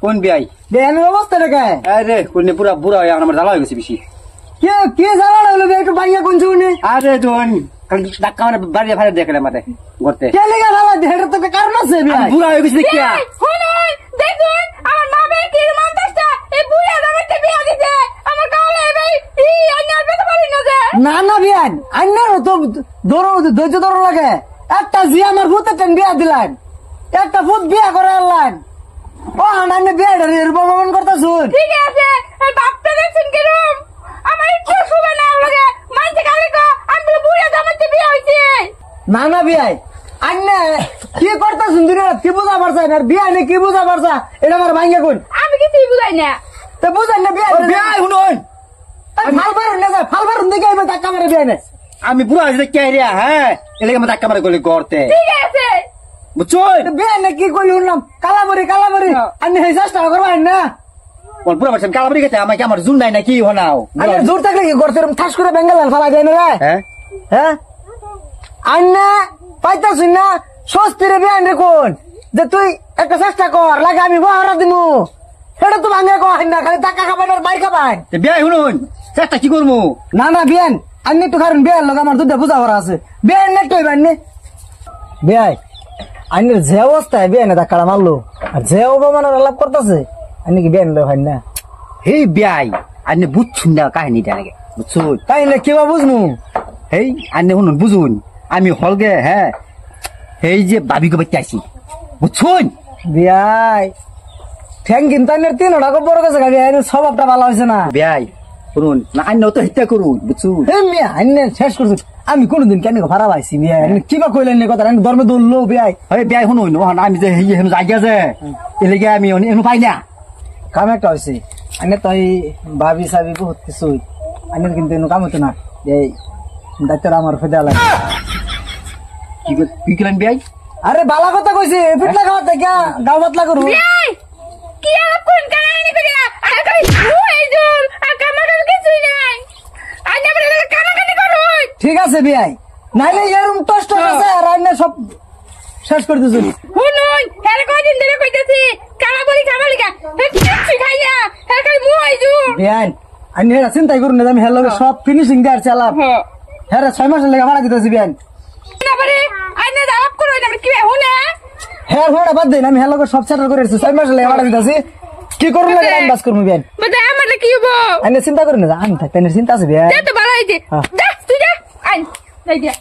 কোন বিয়াই বেয়ানের অবস্থা রেখে আরে কোন পুরা বুড়া হয়ে আমার জ্বালা হয়ে গেছে বেশি কে জ্বালা হলো একটু বাইয়া কোন শুনে আরে তুই ধাক্কা মানে বাড়ি ফাড়ে দেখলে মাঠে করতে কে লেগে জ্বালা এটা তো কারণ আছে বিয়াই বুড়া হয়ে গেছে দেখিয়া শুনুন দেখুন আমার মা বে কি মানতেছে এই বুড়া দামাতে বিয়া দিতে আমার গালে ভাই এই আইনার পেতে পারি না যে না বিয়ান আন্নার তো ধৈর্য ধরো লাগে একটা জি আমার ভূতে টেন বিয়া দিলেন একটা ভূত বিয়া করে আনলেন ও আন্নে বিয়া এরকম করতেছুন ঠিক আছে এই বাপটা দেখছেন কিরম আমার একটু শুবে না লাগে মানতে গালি কো আমি বুড়া দামাতে বিয়া হইছে না বিয়াই আন্নে কি করতেছুন দুনিয়া কি বুঝা পারছেন আর বিয়া নে কি বুঝা পারছা এটা আমার ভাঙ্গে কোন আমি কিছুই বুঝাই না তো বুঝেন না বিয়া বিয়াই শুনুন ফালবার দেখে আমি ধাক্কা মারে বিয়া নে আমি বুড়া হয়েছে কে রিয়া হ্যাঁ এলাকা আমার ধাক্কা মারে গলি করতে ঠিক আছে বুঝছুন বিয়া নে কি কইলি শুনলাম কালামরি আন্নে এই চেষ্টা করবেন না কোন পুরা পারছেন কালাবাড়ি গেছে আমাকে আমার জুন নাই নাকি হনাও আরে জোর থাকলে কি করতে ঠাস করে বেঙ্গল ফালা যায় না রে হ্যাঁ হ্যাঁ আন্না পাইতাছিস না সস্তিরে বিয়ান রে কোন যে তুই একটা চেষ্টা কর লাগে আমি বহারা দিমু সেটা তো ভাঙে কয় না খালি টাকা খাবেন আর বাইর খাবেন বিয়াই শুনুন চেষ্টা কি করবো না বিয়ান আন্নি তো কারণ বিয়ান লোক আমার দুধে বুঝা করা আছে বিয়ান নেট হইবেন নি বিয়াই আন্নির যে অবস্থায় বিয়ানে ধাক্কা মারলো আর যে অপমানের আলাপ করতেছে আন্নি কি বিয়ান হয় না হেই বিয়াই আন্নে বুঝছুন না কাহিনীটা নাকি বুঝছুন তাই না কিবা বুঝমু হেই আন্নে শুনুন বুঝুন আমি হলগে হ্যাঁ এই যে বাবিকে বাচ্চা আছি বুঝছুন বিয়াই ঠ্যাং কিন্তু আন্নের 3টা কো বড় কাছে গাবি আইনের স্বভাবটা ভালো হইছে না বিয়াই শুনুন না আন্য তো হত্যা করুন বুঝছুন হে মিয়া আন্নে শেষ করছ আমি কোনদিন কেন ভাড়া পাইছি বিয়াই আন্নে কিবা কইলেন নি কথা আমি ধর্মে দললো বিয়াই এই বিয়াই শুনুন আমি যে হেই হেন জায়গা যে এলাকা আমি এনু পাই না কাম একটা হইছে আন্নে তাই ভাবি সাবি বহুত কিছু আন্নের কিন্তু এনু কাম হতো না এই দায়িত্বটা আমার ফেদা লাগে কি করেন বিয়াই আরে বালা কথা কইছে পিটলা খাওয়া থেকে গাও বাতলা করু এই কি আর কোন কানানি করিয়া আর কই ওই জল আর কামাকাল কিছুই নাই আজ আমরা কানাকানি করু ঠিক আছে বিয়াই নাইলে এরকম টস্ট আছে আর আন্নে সব শেষ করে দিছুন শুনুন হেরে কয়দিন ধরে কইতাছি কালাবলি খাবালিকা হে কিছু খাইয়া হে কই মুই জু বিয়াই আন্নে এটা চিন্তাই করুন না আমি হের লগে সব ফিনিশিং দেয়ার চালাম হ্যাঁ 6 মাসের লেগে ভাড়া দিতেছি বিয়াই না পারে আইনে দাওয়াত করো না কি হুনে হ্যাঁ ভাড়া বাদ দেন আমি হের লগে সব সেটেল করে দিছি 6 মাসের লেগে ভাড়া দিতেছি কি করুন না আমি বাস করব বিয়াই বদে আমারে কি হবো আন্নে চিন্তা করুন না আমি থাকতে চিন্তা আছে বিয়াই তে তো ভালো হইছে যা তুই যা আই যাই যা